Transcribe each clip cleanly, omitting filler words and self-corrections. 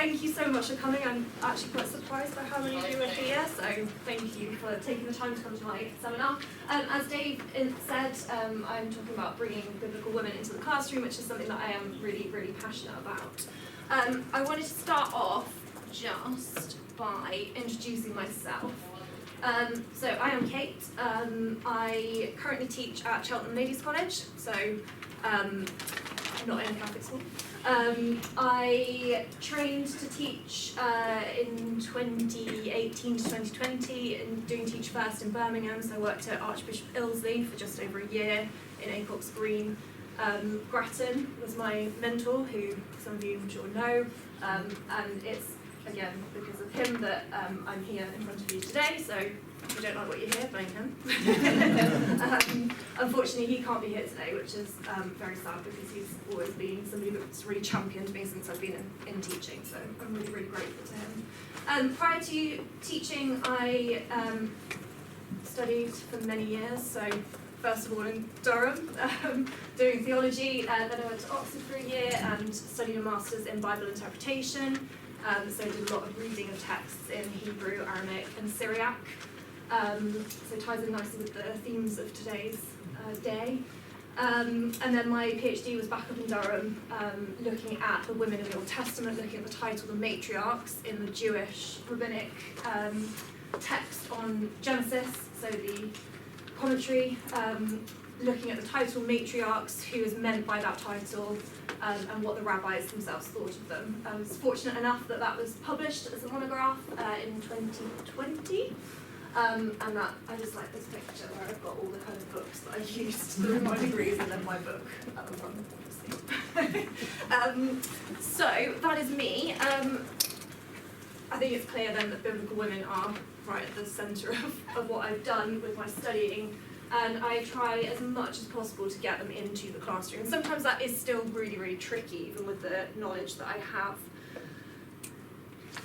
thank you so much for coming. I'm actually quite surprised by how many of you are here, so thank you for taking the time to come to my seminar. As Dave said, I'm talking about bringing biblical women into the classroom, which is something that I am really, really passionate about. I wanted to start off just by introducing myself. So I am Kate. I currently teach at Cheltenham Ladies College, so not in a Catholic school. I trained to teach in 2018 to 2020 and doing Teach First in Birmingham, so I worked at Archbishop Ilsley for just over a year in Acox Green. Grattan was my mentor, who some of you I'm sure know, and it's again because of him that I'm here in front of you today, so if you don't like what you hear, blame him. Unfortunately, he can't be here today, which is very sad because he's always been somebody that's really championed me since I've been in teaching, so I'm really, really grateful to him. Prior to teaching, I studied for many years, so first of all in Durham, doing theology, then I went to Oxford for a year and studied a master's in Bible interpretation, so I did a lot of reading of texts in Hebrew, Aramaic and Syriac. So it ties in nicely with the themes of today's day. And then my PhD was back up in Durham, looking at the women of the Old Testament, looking at the title the matriarchs in the Jewish rabbinic text on Genesis, so the commentary, looking at the title matriarchs, who is meant by that title, and what the rabbis themselves thought of them. I was fortunate enough that that was published as a monograph in 2020. And that I just like this picture where I've got all the kind of books that I used through my degrees and then my book at the front, obviously. So that is me. I think it's clear then that biblical women are right at the centre of what I've done with my studying, and I try as much as possible to get them into the classroom. And sometimes that is still really, really tricky, even with the knowledge that I have.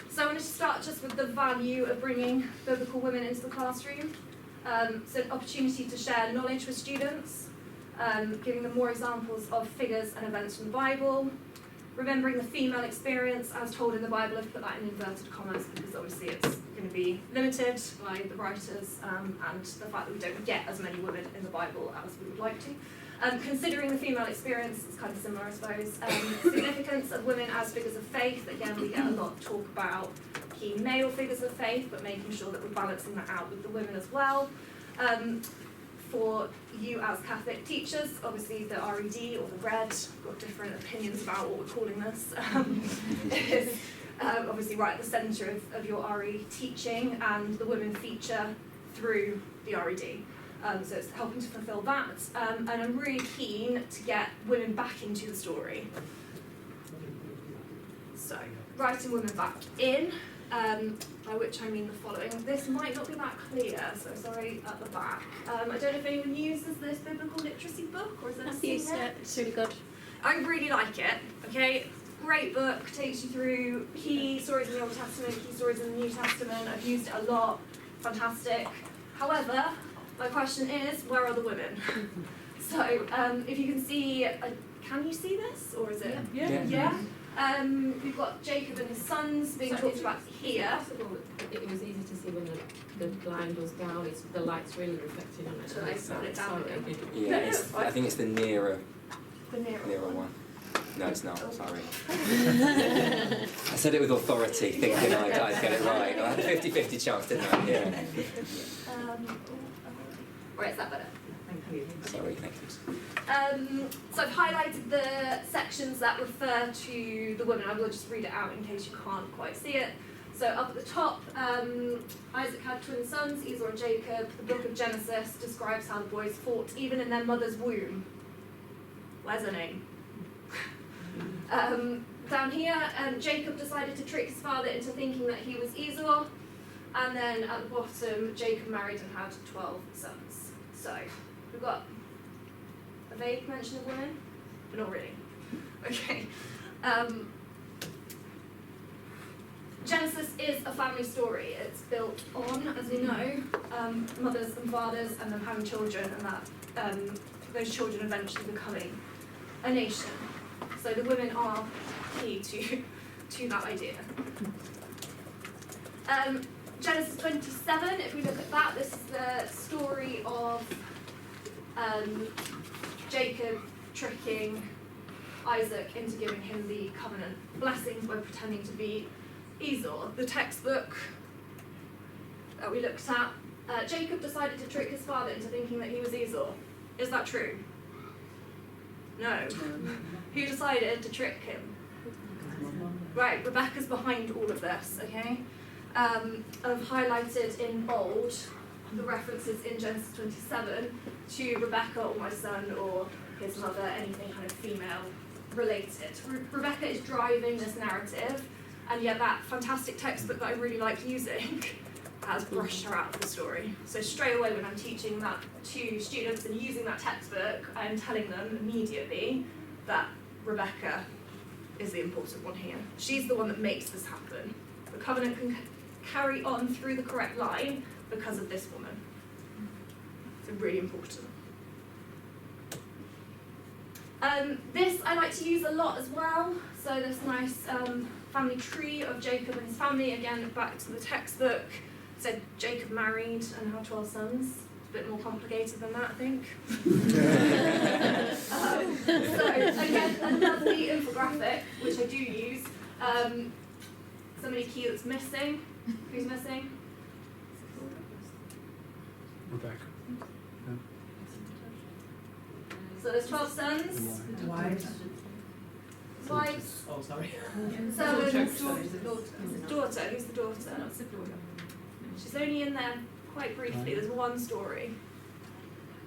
So I wanted to start just with the value of bringing biblical women into the classroom. So an opportunity to share knowledge with students, giving them more examples of figures and events from the Bible, remembering the female experience as told in the Bible. I've put that in inverted commas because obviously it's going to be limited by the writers and the fact that we don't get as many women in the Bible as we would like to. Considering the female experience, it's kind of similar, I suppose. Significance of women as figures of faith. Again, we get a lot of talk about key male figures of faith, but making sure that we're balancing that out with the women as well. For you as Catholic teachers, obviously the RED or the Red, got different opinions about what we're calling this, is obviously right at the centre of your RE teaching, and the women feature through the RED. So it's helping to fulfil that, and I'm really keen to get women back into the story. So, writing women back in, by which I mean the following. This might not be that clear, so sorry at the back. I don't know if anyone uses this biblical literacy book, or is it? I've used it, it's really good. I really like it, okay? Great book, takes you through key stories in the Old Testament, key stories in the New Testament. I've used it a lot, fantastic. However, my question is, where are the women? So, if you can see, can you see this, or is it? Yeah. We've got Jacob and his sons being talked about here. It was easy to see when the blind was down. The light's really reflecting on it. Should I put it down again? Yeah, I think it's the nearer nearer one. No, it's not. Sorry. I said it with authority, thinking I'd get it right. I had a 50-50 chance, didn't I? Yeah. Right, is that better? Sorry, thank you. So I've highlighted the sections that refer to the women. I will just read it out in case you can't quite see it. So up at the top, Isaac had twin sons, Esau and Jacob. The book of Genesis describes how the boys fought even in their mother's womb. Where's her name? Down here, Jacob decided to trick his father into thinking that he was Esau. And then at the bottom, Jacob married and had 12 sons. So we've got a vague mention of women, but not really. Okay. Genesis is a family story. It's built on, as we know, mothers and fathers and them having children, and that those children eventually becoming a nation. So the women are key to to that idea. Genesis 27, if we look at that, this is the story of Jacob tricking Isaac into giving him the covenant blessings by pretending to be Esau. The textbook that we looked at, Jacob decided to trick his father into thinking that he was Esau. Is that true? No. Who decided to trick him? Right, Rebecca's behind all of this, okay? I've highlighted in bold the references in Genesis 27 to Rebecca or my son or his mother, anything kind of female related. Rebecca is driving this narrative, and yet that fantastic textbook that I really like using has brushed her out of the story. So straight away when I'm teaching that to students and using that textbook, I'm telling them immediately that Rebecca is the important one here. She's the one that makes this happen. The covenant can carry on through the correct line because of this woman. It's really important. This I like to use a lot as well. So this nice family tree of Jacob and his family. Again, back to the textbook. Said Jacob married and had 12 sons. It's a bit more complicated than that, I think. So again, a lovely infographic, which I do use. Somebody key that's missing. Who's missing? Rebecca. So there's 12 sons. Wives. Wives. Oh, sorry. Servants. Daughter. Who's the daughter? She's only in there quite briefly. There's one story.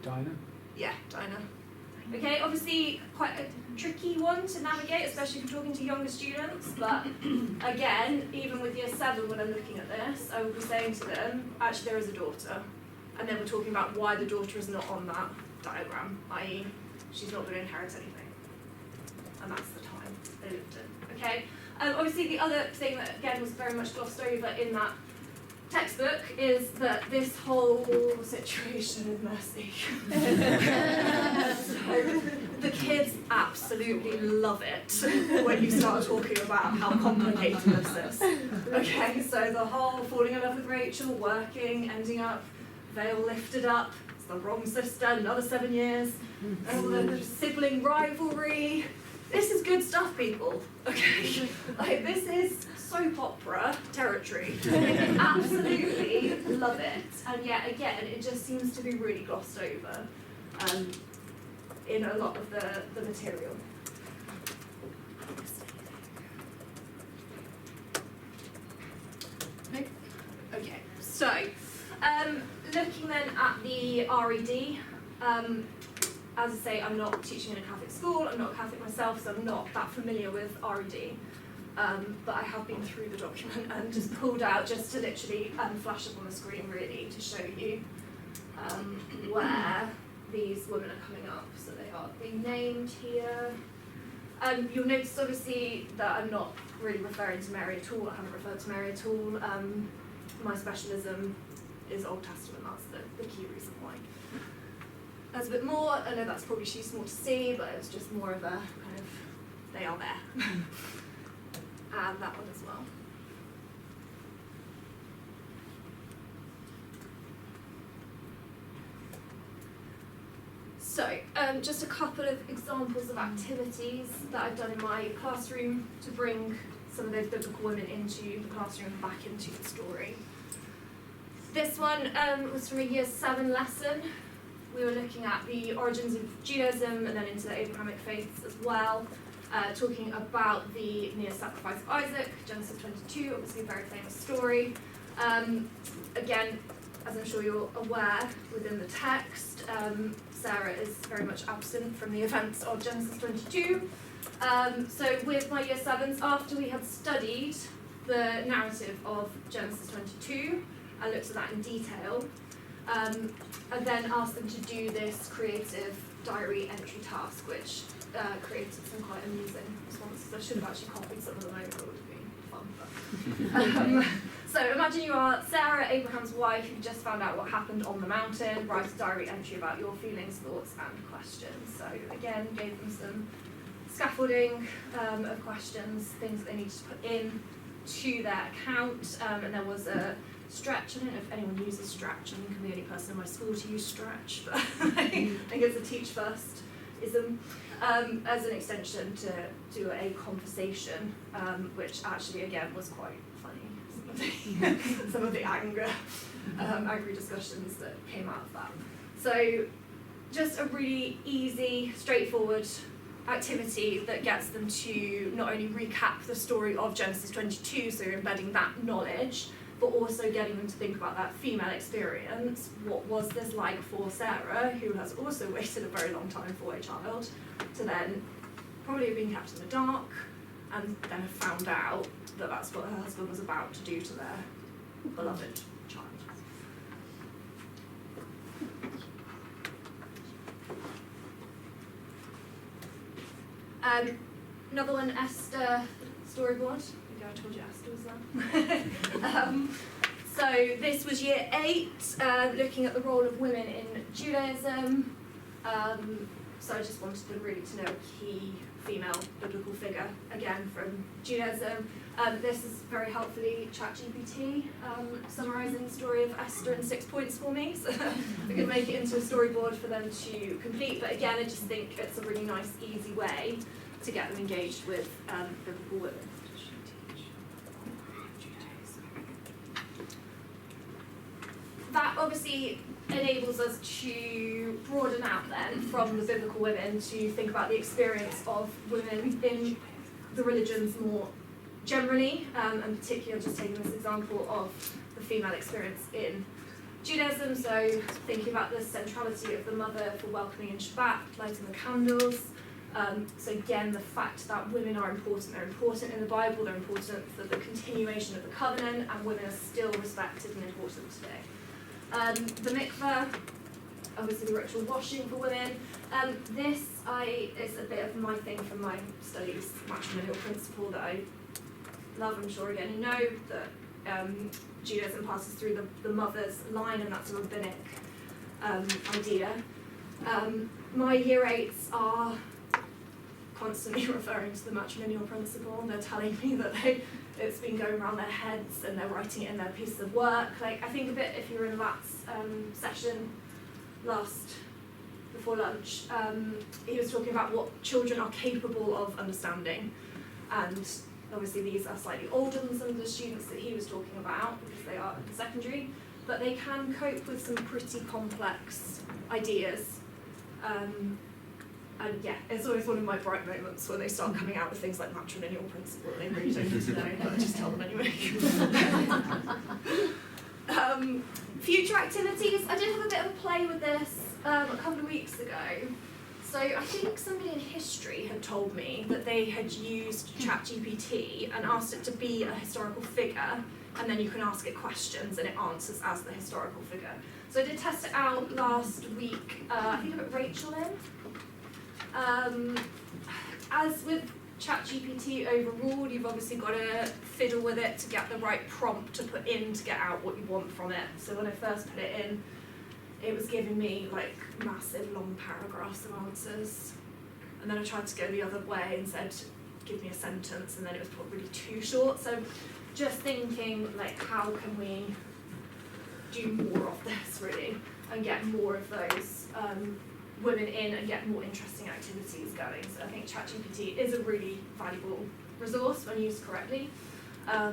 Dinah. Yeah, Dinah. Okay, obviously quite a tricky one to navigate, especially if you're talking to younger students. But again, even with year 7, when I'm looking at this, I will be saying to them, actually there is a daughter. And then we're talking about why the daughter is not on that diagram, i.e. she's not going to inherit anything. And that's the time they lived in. Okay? Obviously the other thing that again was very much glossed over in that textbook is that this whole situation is messy. So the kids absolutely love it when you start talking about how complicated this is. Okay, so the whole falling in love with Rachel, working, ending up, veil lifted up, it's the wrong sister, another 7 years, and all the sibling rivalry. This is good stuff, people. Okay, like this is soap opera territory. I absolutely love it, and yet again, it just seems to be really glossed over in a lot of the material. Okay, so looking then at the RED. As I say, I'm not teaching in a Catholic school, I'm not Catholic myself, so I'm not that familiar with RED. But I have been through the document and just pulled out just to literally flash up on the screen really to show you where these women are coming up. So they are being named here. You'll notice obviously that I'm not really referring to Mary at all, I haven't referred to Mary at all. My specialism is Old Testament, that's the key reason why. There's a bit more, I know that's probably too small to see, but it's just more of a kind of, they are there. And that one as well. So, just a couple of examples of activities that I've done in my classroom to bring some of those biblical women into the classroom, back into the story. This one was from a year 7 lesson. We were looking at the origins of Judaism and then into the Abrahamic faiths as well, talking about the near sacrifice of Isaac, Genesis 22, obviously a very famous story. Again, as I'm sure you're aware, within the text, Sarah is very much absent from the events of Genesis 22. So with my year 7s, after we had studied the narrative of Genesis 22, I looked at that in detail, I then asked them to do this creative diary entry task, which created some quite amusing responses. I should have actually copied some of them over, it would have been fun. But, so imagine you are Sarah, Abraham's wife, who just found out what happened on the mountain. Write a diary entry about your feelings, thoughts, and questions. So again, gave them some scaffolding of questions, things that they need to put in to their account, and there was a stretch. I don't know if anyone uses stretch. I think I'm the only person in my school to use stretch, but I think it's a teach first ism, as an extension to do a conversation, which actually again was quite funny. Some of the angry discussions that came out of that. So just a really easy, straightforward activity that gets them to not only recap the story of Genesis 22, so you're embedding that knowledge, but also getting them to think about that female experience. What was this like for Sarah, who has also waited a very long time for a child, to then probably have been kept in the dark, and then have found out that that's what her husband was about to do to their beloved child. Another one, Esther storyboard. I think I told you Esther was there. So this was year 8, looking at the role of women in Judaism. So I just wanted them really to know a key female biblical figure, again from Judaism. This is very helpfully ChatGPT summarising the story of Esther in 6 points for me, so we could make it into a storyboard for them to complete. But again, I just think it's a really nice, easy way to get them engaged with biblical women. That obviously enables us to broaden out then from the biblical women to think about the experience of women in the religions more generally, and particularly just taking this example of the female experience in Judaism, so thinking about the centrality of the mother for welcoming in Shabbat, lighting the candles. So again, the fact that women are important, they're important in the Bible, they're important for the continuation of the covenant, and women are still respected and important today. The mikveh, obviously the ritual washing for women. This is a bit of my thing from my studies, matrimonial principle that I love. I'm sure again you know that Judaism passes through the mother's line, and that's a rabbinic idea. My year 8s are constantly referring to the matrimonial principle. They're telling me that it's been going around their heads and they're writing it in their piece of work. Like, I think a bit, if you were in Matt's session before lunch, he was talking about what children are capable of understanding, and obviously these are slightly older than some of the students that he was talking about because they are in secondary, but they can cope with some pretty complex ideas. And yeah, it's always one of my bright moments when they start coming out with things like matrimonial principle. They really don't need to know, but I just tell them anyway. Future activities. I did have a bit of a play with this a couple of weeks ago. So I think somebody in history had told me that they had used ChatGPT and asked it to be a historical figure, and then you can ask it questions and it answers as the historical figure. So I did test it out last week. I think I put Rachel in. As with ChatGPT overall, you've obviously got to fiddle with it to get the right prompt to put in to get out what you want from it. So when I first put it in, it was giving me like massive long paragraphs of answers. And then I tried to go the other way and said, give me a sentence, and then it was probably too short. So just thinking, like, how can we do more of this really and get more of those women in and get more interesting activities going. So I think ChatGPT is a really valuable resource when used correctly. Yeah,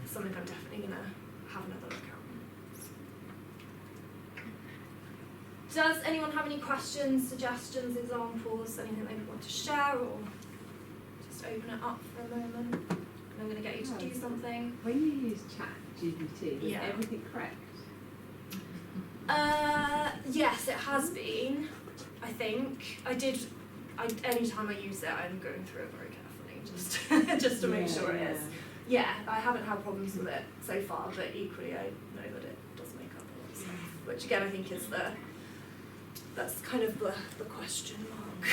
it's something I'm definitely going to have another look at. Does anyone have any questions, suggestions, examples, anything they want to share, or just open it up for a moment? And I'm going to get you to do something. When you use ChatGPT, was everything correct? Yes, it has been, I think. Any time I use it, I'm going through it very carefully, just to make sure it is. Yeah, I haven't had problems with it so far, but equally I know that it does make up a lot of stuff, which again I think is that's kind of the question mark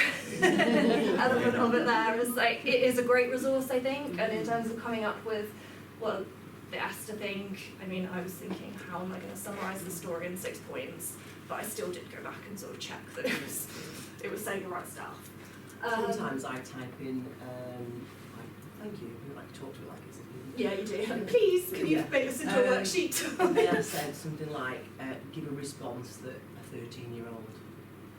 element of it there. Is like, it is a great resource, I think, and in terms of coming up with, well, the Esther thing, I mean, I was thinking, how am I going to summarise the story in 6 points? But I still did go back and sort of check that it was saying the right stuff. Sometimes I type in, like, thank you, and like talk to it like it's a human. Yeah, you do. Like, please, can you Yeah. make this into a worksheet? And then I said something like, give a response that a 13-year-old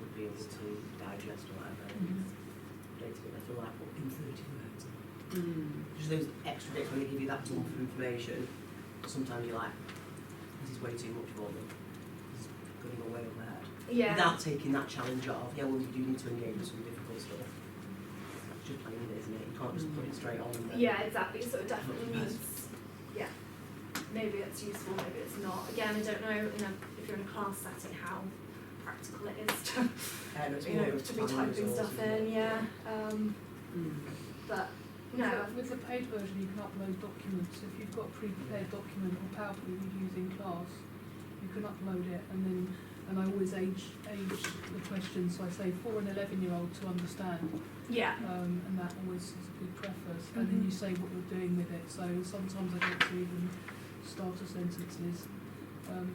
would be able to digest or whatever. Updated it, so like, in 30 words. Just those extra bits when they give you that lump of information, sometimes you're like, this is way too much for me. This is going to go way over my head. Yeah. Without taking that challenge off, yeah, well, you do need to engage with some difficult stuff. It's just playing with it, isn't it? You can't just put it straight on and then... Yeah, exactly. So it definitely needs. Yeah. Maybe it's useful, maybe it's not. Again, I don't know if you're in a class setting how practical it is to, it's you more know, of to be planning typing resources, stuff isn't in. it? Yeah. But no. With the paid version, you can upload documents. If you've got a pre-prepared document or PowerPoint you use in class, you can upload it, and I always age the question. So I say for an 11-year-old to understand, Yeah. and that always is a good preface. And then you say what you're doing with it. So sometimes I get to even starter sentences.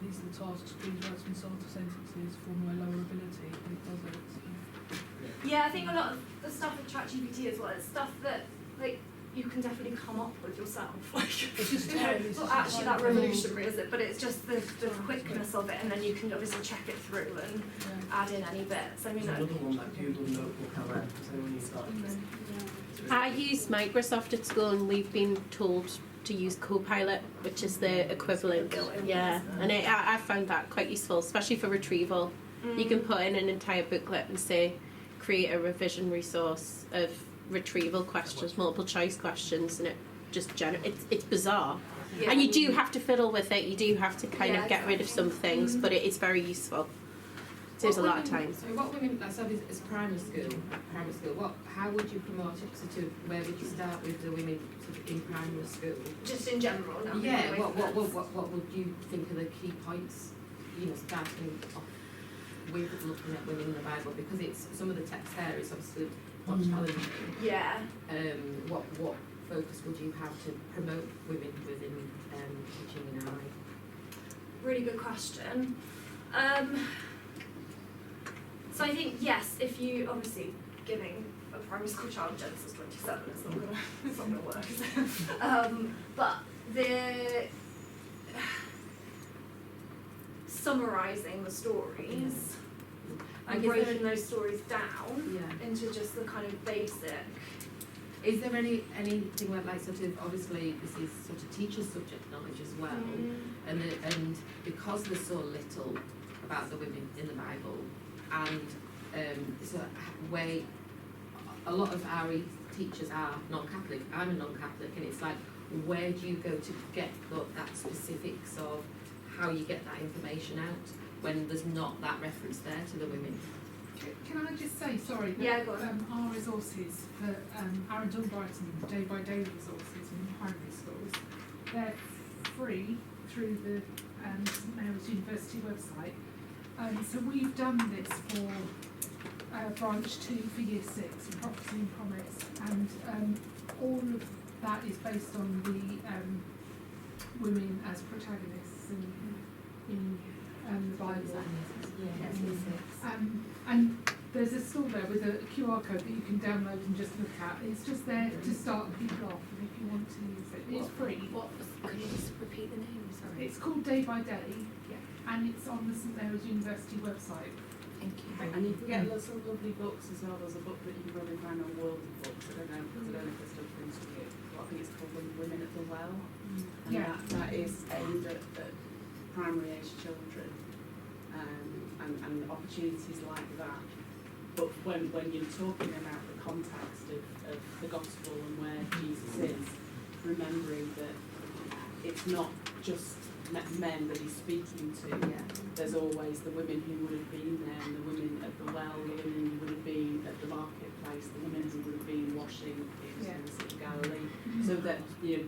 These are the tasks. Please write some starter sentences for my lower ability, and it does it. So. Yeah, I think a lot of the stuff with ChatGPT as well is stuff that like you can definitely come up with yourself. Like It's just you know, time, it's it's not just actually time. that revolutionary, is it? But it's just the quickness of it, and then you can obviously check it through and add in any bits. I mean, There's another one, that Google Notebook, so when you've got... I use Microsoft at school, and we've been told to use Copilot, which is the equivalent. Yeah, and I found that quite useful, especially for retrieval. You can put in an entire booklet and say, create a revision resource of retrieval questions, multiple choice questions, and it just it's bizarre. Yeah. And you do have to fiddle with it. You do have to kind of get rid of some things, but it is very useful. Saves a lot of time. So what women, like, so as primary school, how would you promote it? Sort of, where would you start with the women sort of in primary school? just in general. Now, Yeah, what would you think are the key points? You know, starting off with looking at women in the Bible, because it's some of the text there is obviously more challenging. Yeah. What focus would you have to promote women within teaching in our life? Really good question. So I think yes, if you obviously giving a primary school child Genesis 27, it's not gonna work. Is it? But the summarising the stories and breaking those stories down into just the kind of basic. Is there anything like sort of, obviously this is sort of teachers' subject knowledge as well, and because there's so little about the women in the Bible, and so where a lot of our teachers are non-Catholic, I'm a non-Catholic, and it's like, where do you go to get that specifics of how you get that information out when there's not that reference there to the women? Can I just say, sorry, that Yeah, go on. our resources for Aaron Dunbarton day-by-day resources in primary schools, they're free through the St Mary's University website. So we've done this for branch 2 for year 6 in Prophecy and Promise, and all of that is based on the women as protagonists in the Bible. And there's a store there with a QR code that you can download and just look at. It's just there to start people off, and if you want to use it, it's free. Could you just repeat the name? Sorry. It's called Day by Day, and it's on the St Mary's University website. Thank you. And you can get some lovely books as well. There's a book that you can run in kind of world of books. I don't know if it's still printed it, but I think it's called Women at the Well. And that is aimed at primary age children, and opportunities like that. But when you're talking about the context of the gospel and where Jesus is, remembering that it's not just men that he's speaking to. There's always the women who would have been there, and the women at the well, the women who would have been at the marketplace, the women who would have been washing in the Sea of Galilee. So that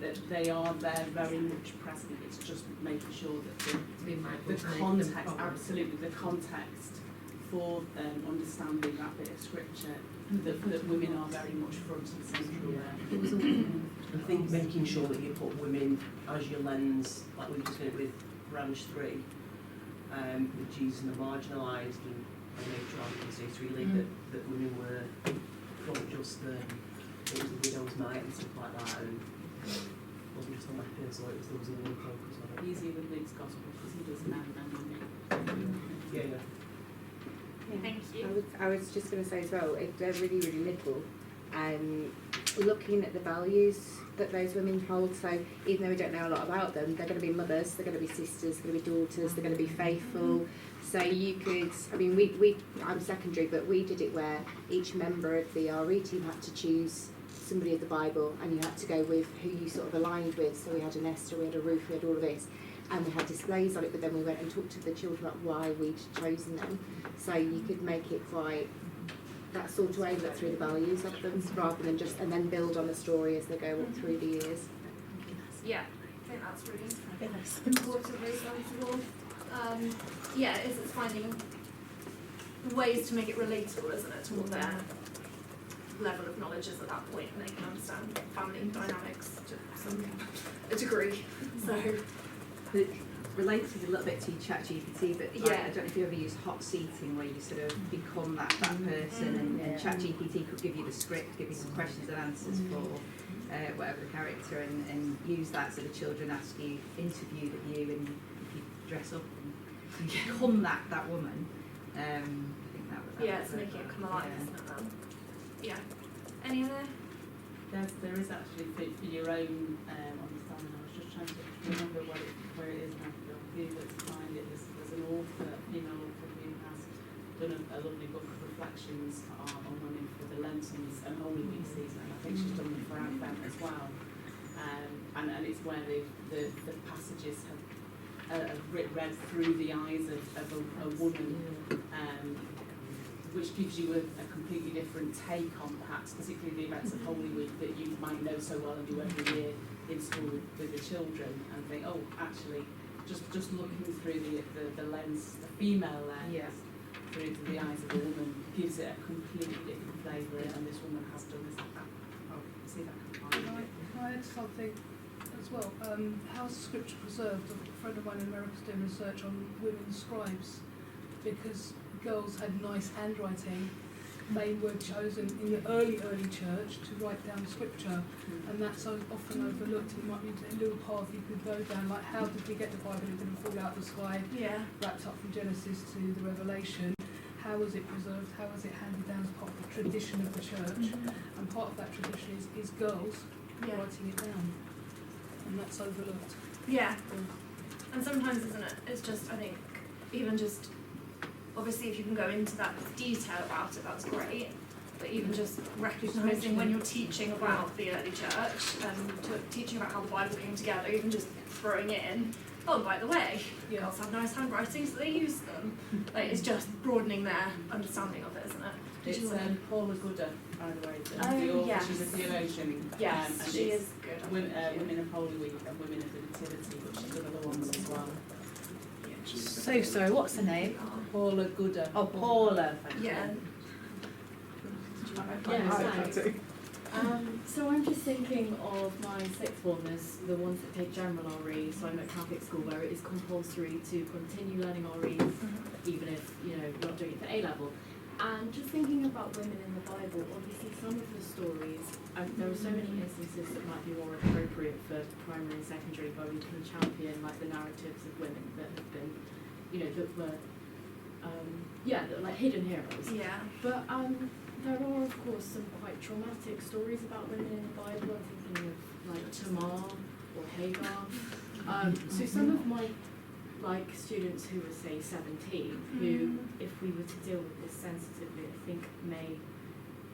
that they are there very much present. It's just making sure that the context, absolutely the context for understanding that bit of scripture, that women are very much front and central there. I think making sure that you put women as your lens, like we've just done it with branch 3, with Jesus and the marginalised, and make sure it's really that women were front just it was the widow's mite and stuff like that, and it wasn't just on lepers, so there was a woman focus on it. Easier with Luke's gospel because he does man. Yeah. Thank I you. was just going to say as well, if they're really, really little, looking at the values that those women hold, so even though we don't know a lot about them, they're going to be mothers, they're going to be sisters, they're going to be daughters, they're going to be faithful. So you could, I mean, I'm secondary, but we did it where each member of the RE team had to choose somebody of the Bible, and you had to go with who you sort of aligned with. So we had an Esther, we had a Ruth, we had all of this. And we had displays on it, but then we went and talked to the children about why we'd chosen them. So you could make it quite that sort of way, look through the values of them, rather than just, and then build on the story as they go up through the years. Yeah, I think that's really important, really sensible. Yeah, it's finding ways to make it relatable, isn't it, to what their level of knowledge is at that point, and they can understand family dynamics to a degree. So. It relates a little bit to ChatGPT, but like, I don't know if you ever use hot seating, where you sort of become that person, and ChatGPT could give you the script, give you some questions and answers for whatever the character, and use that so the children ask you, interview you, and if you dress up and you become that woman. I think that would. It's making it come alive, isn't it? Then? Yeah. Any other? There is actually for your own understanding. I was just trying to remember where it is now. Who that's find it. There's an author, female author, who has done a lovely book of reflections on women for the Lentils and Holy Week season. I think she's done them for Advent as well. And it's where the passages have read through the eyes of a woman. Which gives you a completely different take on perhaps, particularly the events of Holy Week that you might know so well and do every year in school with the children, and think, oh, actually, just looking through the lens, the female lens, through the eyes of a woman gives it a completely different flavour, and this woman has done this. I'll see that combined. Can I add something as well? How's Scripture preserved? A friend of mine in America is doing research on women scribes, because girls had nice handwriting. They were chosen in the early church to write down scripture, and that's so often overlooked. It might be a little path you could go down, like how did we get the Bible? It didn't fall out of the sky, wrapped up from Genesis to the Revelation. How was it preserved? How was it handed down as part of the tradition of the church? And part of that tradition is girls writing it down, and that's overlooked. Yeah, and sometimes, isn't it? It's just, I think, even just. Obviously, if you can go into that detail about it, that's great. But even just recognising when you're teaching about the early church and teaching about how the Bible came together, even just throwing in, oh, by the way, girls have nice handwriting, so they use them. Like, it's just broadening their understanding of it, isn't it? It's Paula Gooder, by the way, the author. Yes. She's a theologian. Yes, and she is good. Women of Holy Week and Women of the Nativity, but she's done other ones as well. So sorry, what's the name? Paula Gooder. Oh, Paula. Yeah. So I'm just thinking of my sixth formers, the ones that take general RE. So I'm at Catholic school where it is compulsory to continue learning RE, even if you're not doing it for A level. And just thinking about women in the Bible, obviously some of the stories, there are so many instances that might be more appropriate for primary and secondary, where we can champion like the narratives of women that have been, that were, that are like hidden heroes. Yeah. But there are of course some quite traumatic stories about women in the Bible. I'm thinking of like Tamar or Hagar. So some of my students who are say 17, who if we were to deal with this sensitively, I think may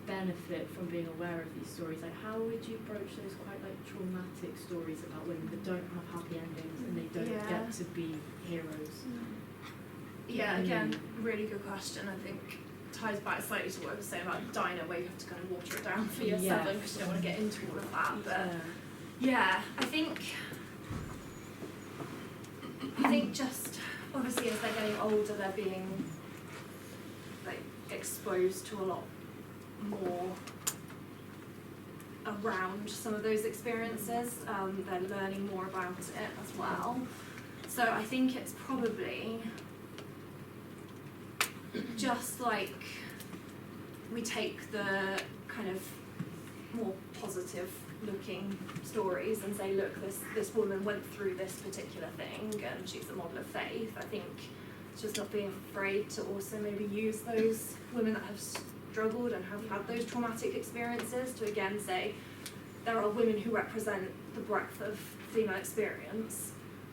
benefit from being aware of these stories. Like, how would you broach those quite like traumatic stories about women that don't have happy endings and they don't get to be heroes? Yeah, again, really good question. I think ties back slightly to what I was saying about Dinah, where you have to kind of water it down for year 7 because you don't want to get into all of that. But I think just obviously as they're getting older, they're being like exposed to a lot more around some of those experiences. They're learning more about it as well. So I think it's probably just like we take the kind of more positive looking stories and say, look, this woman went through this particular thing and she's a model of faith. I think it's just not being afraid to also maybe use those women that have struggled and have had those traumatic experiences to again say there are women who represent the breadth of female experience,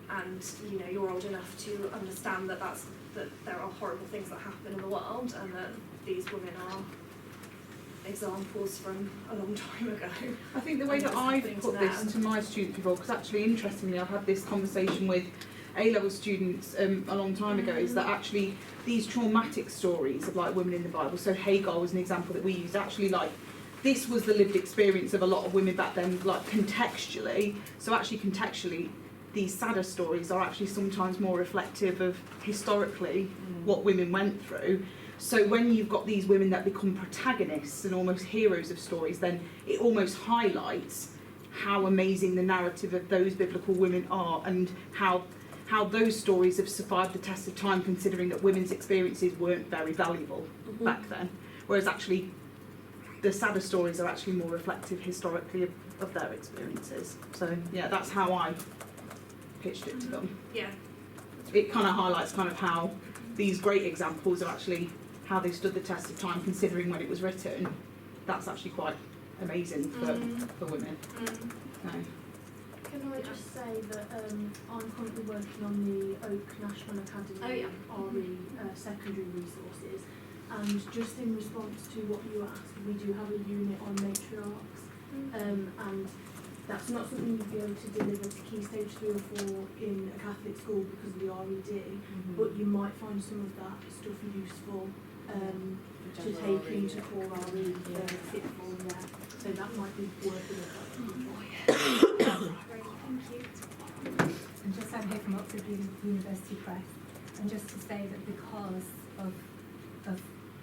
and you know, you're old enough to understand that there are horrible things that happen in the world, and that these women are examples from a long time ago. I think the way that I've put this to my students before, because actually interestingly I've had this conversation with A-level students a long time ago, is that actually these traumatic stories of like women in the Bible, so Hagar was an example that we used, actually like this was the lived experience of a lot of women back then, like contextually. So actually contextually these sadder stories are actually sometimes more reflective of historically what women went through. So when you've got these women that become protagonists and almost heroes of stories, then it almost highlights how amazing the narrative of those biblical women are, and how those stories have survived the test of time, considering that women's experiences weren't very valuable back then. Whereas actually the sadder stories are actually more reflective historically of their experiences. So yeah, that's how I pitched it to them. Yeah. It kind of highlights kind of how these great examples are actually how they stood the test of time, considering when it was written. That's actually quite amazing for women. So. Can I just say that I'm currently working on the Oak National Academy RE secondary resources, and just in response to what you asked, we do have a unit on matriarchs, and that's not something you'd be able to deliver to Key Stage 3 or 4 in a Catholic school because of the RED, but you might find some of that stuff useful to take into core RE fit form there. So that might be worth a look at. Thank you. And just I'm here from Oxford University Press, and just to say that because of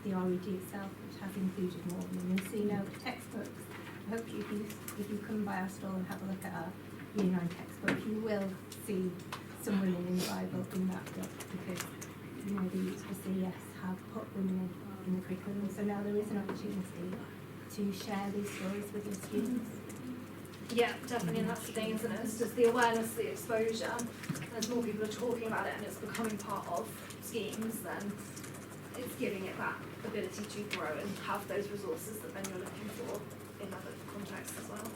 the RED itself, which has included more women, so you know the textbooks. Hopefully, if you come by our stall and have a look at our Year 9 textbook, you will see some women in the Bible in that book, because you know the CES have put women in the curriculum. So now there is an opportunity to share these stories with your students. Yeah, definitely, and that's the thing, isn't it? It's just the awareness, the exposure. As more people are talking about it and it's becoming part of schemes, then it's giving it that ability to grow and have those resources that then you're looking for in other contexts as well.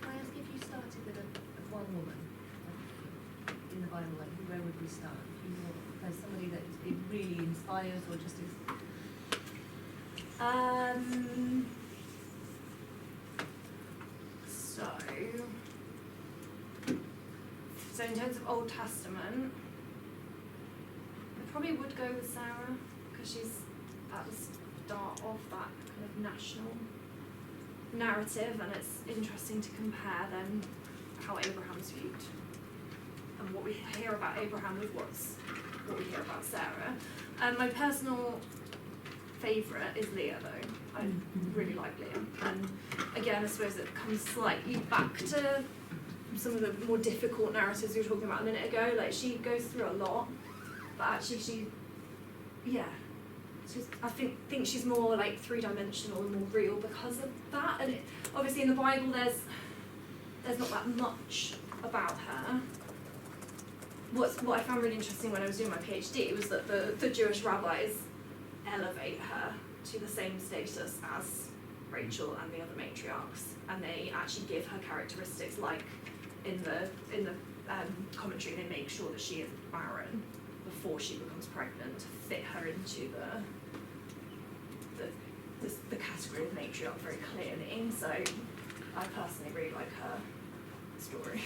Can I ask, if you started with one woman in the Bible, like, where would we start? If you were, there's somebody that it really inspires, or just is. So in terms of Old Testament, I probably would go with Sarah, because she's at the start of that kind of national narrative, and it's interesting to compare then how Abraham's viewed and what we hear about Abraham with what we hear about Sarah. My personal favourite is Leah, though. I really like Leah, and again I suppose it comes slightly back to some of the more difficult narratives we were talking about a minute ago. Like, she goes through a lot, but actually I think she's more like three-dimensional and more real because of that. And obviously in the Bible there's not that much about her. What I found really interesting when I was doing my PhD was that the Jewish rabbis elevate her to the same status as Rachel and the other matriarchs, and they actually give her characteristics like in the commentary they make sure that she is barren before she becomes pregnant to fit her into the category of matriarch very clearly. So I personally really like her story.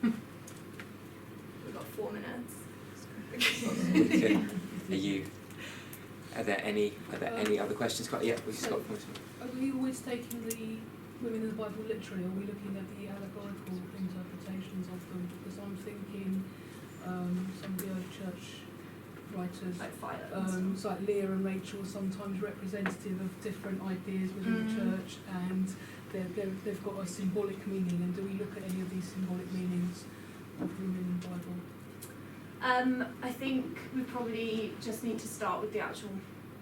We've got 4 minutes. Okay. Are there any other questions? Yeah, we've just got. Are we always taking the women in the Bible literally, or are we looking at the allegorical interpretations of them? Because I'm thinking some of the early church writers, so like Leah and Rachel, are sometimes representative of different ideas within the church, and they've got a symbolic meaning. And do we look at any of these symbolic meanings of women in the Bible? I think we probably just need to start with the actual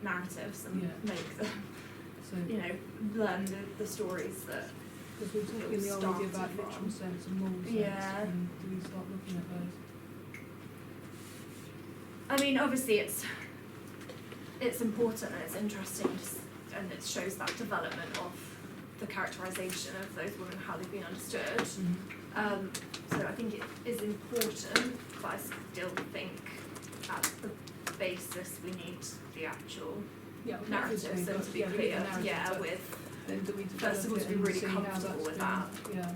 narratives and make them, So, you know, learn the stories that. because we're talking the Started already about from. literal sense and moral sense, Yeah. and do we start looking at those? I mean, obviously it's important and it's interesting and it shows that development of the characterisation of those women, how they've been understood. So I think it is important, but I still think at the basis we need the actual narratives and to be clear, with then do we first of all to be really comfortable with that. Yeah.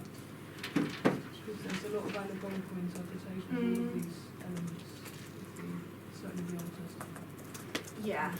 Because there's a lot of allegorical interpretation of all of these elements of the, certainly the Old Testament. Yeah.